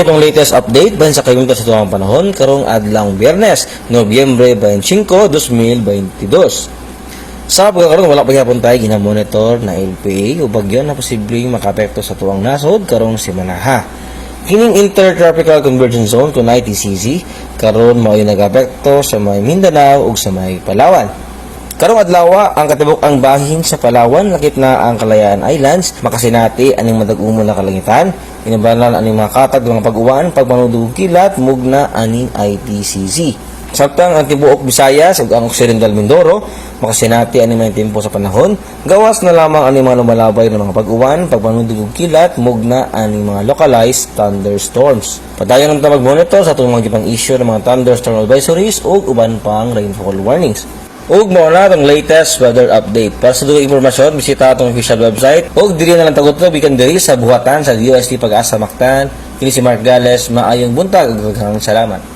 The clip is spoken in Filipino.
itong latest update bahin sa kayong sa tuwang panahon karong adlang Biyernes, Nobyembre 25, 2022. Sa pagkakaroon wala pa gyapon tayo ginamonitor na LPA o bagyo na posibleng makapekto sa tuwang nasod karong semanaha. Kining Intertropical Convergence Zone kung ITCZ karon mao yung nagapekto sa may Mindanao ug sa may Palawan. Karong adlaw ang katibok ang bahin sa Palawan lakip na ang Kalayaan Islands makasinati aning madag-umon na kalangitan inabalan aning mga katag mga pag-uwan pagmanudug kilat mugna aning ITCZ. Samtang ang tibuok Visayas ug ang Occidental Mindoro makasinati aning mga tempo sa panahon gawas na lamang aning mga lumalabay na mga pag-uwan pagmanudug kilat mugna aning mga localized thunderstorms. Padayon ang mag-monitor sa atong mga gipang issue ng mga thunderstorm advisories ug uban pang rainfall warnings. Ug mao na ang latest weather update. Para sa dugang impormasyon, bisita atong official website ug diri na lang tagot bikan diri sa buhatan sa UST Pag-asa Mactan. Kini si Mark Gales, maayong buntag ug daghang salamat.